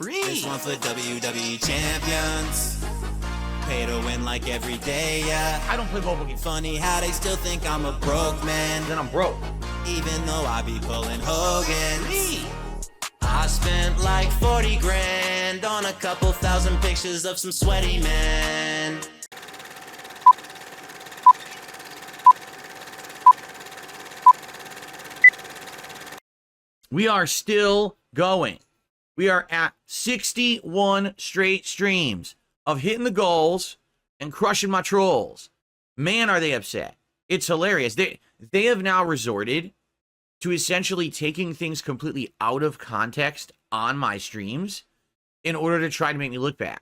Free. This one for WWE champions. Pay to win like every day, yeah. I don't play mobile games. Funny how they still think I'm a broke man. Then I'm broke. Even though I be pulling Hogan. Free. I spent like 40 grand on a couple thousand pictures of some sweaty men. We are still going. We are at 61 straight streams of hitting the goals and crushing my trolls. Man, are they upset. It's hilarious. They have now resorted to essentially taking things completely out of context on my streams in order to try to make me look bad.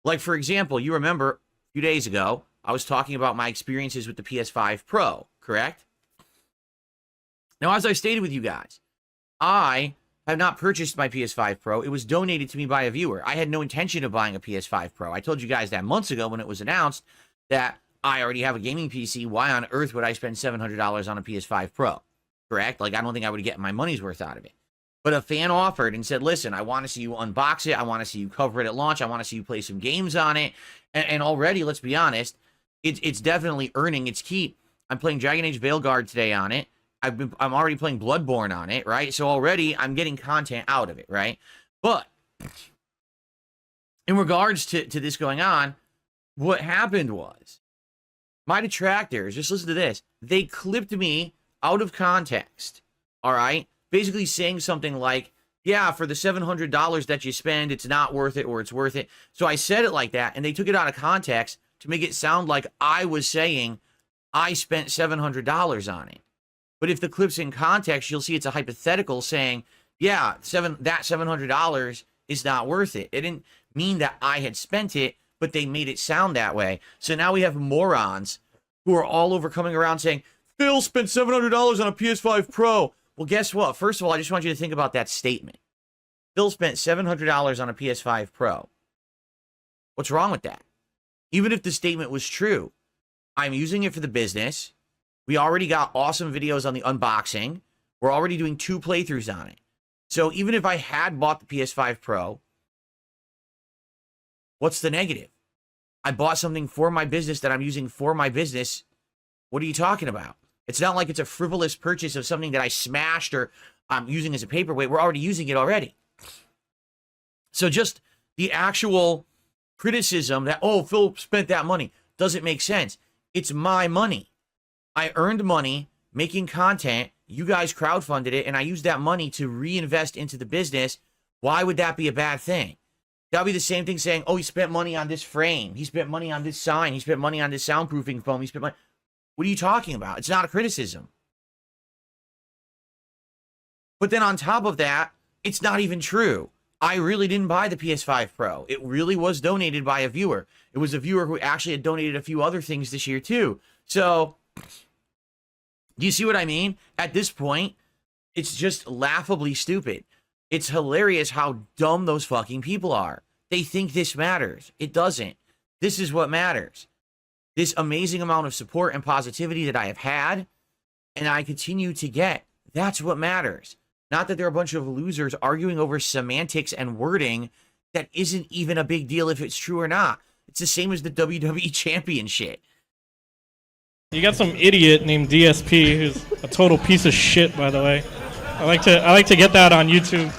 Like, for example, you remember a few days ago, I was talking about my experiences with the PS5 Pro, correct? Now, as I stated with you guys, I have not purchased my PS5 Pro. It was donated to me by a viewer. I had no intention of buying a PS5 Pro. I told you guys that months ago when it was announced that I already have a gaming PC. Why on earth would I spend $700 on a PS5 Pro? Correct? Like, I don't think I would get my money's worth out of it. But a fan offered and said, listen, I want to see you unbox it. I want to see you cover it at launch. I want to see you play some games on it. And already, let's be honest, it's definitely earning its keep. I'm playing Dragon Age Veilguard today on it. I'm already playing Bloodborne on it, right? So already I'm getting content out of it, right? But in regards to this going on, what happened was my detractors, just listen to this, they clipped me out of context, all right? Basically saying something like, yeah, for the $700 that you spend, it's not worth it or it's worth it. So I said it like that, and they took it out of context to make it sound like I was saying I spent $700 on it. But if the clip's in context, you'll see it's a hypothetical saying, yeah, that $700 is not worth it. It didn't mean that I had spent it, but they made it sound that way. So now we have morons who are all over coming around saying, Phil spent $700 on a PS5 Pro. Well, guess what? First of all, I just want you to think about that statement. Phil spent $700 on a PS5 Pro. What's wrong with that? Even if the statement was true, I'm using it for the business. We already got awesome videos on the unboxing. We're already doing 2 playthroughs on it. So even if I had bought the PS5 Pro, what's the negative? I bought something for my business that I'm using for my business. What are you talking about? It's not like it's a frivolous purchase of something that I smashed or I'm using as a paperweight. We're already using it already. So just the actual criticism that, oh, Phil spent that money, doesn't make sense. It's my money. I earned money making content. You guys crowdfunded it, and I used that money to reinvest into the business. Why would that be a bad thing? That would be the same thing saying, oh, he spent money on this frame. He spent money on this sign. He spent money on this soundproofing foam. He spent money. What are you talking about? It's not a criticism. But then on top of that, it's not even true. I really didn't buy the PS5 Pro. It really was donated by a viewer. It was a viewer who actually had donated a few other things this year too. So, do you see what I mean? At this point, it's just laughably stupid. It's hilarious how dumb those fucking people are. They think this matters. It doesn't. This is what matters. This amazing amount of support and positivity that I have had, and I continue to get. That's what matters. Not that they're a bunch of losers arguing over semantics and wording that isn't even a big deal if it's true or not. It's the same as the WWE champion shit. You got some idiot named DSP who's a total piece of shit, by the way. I like to get that on YouTube.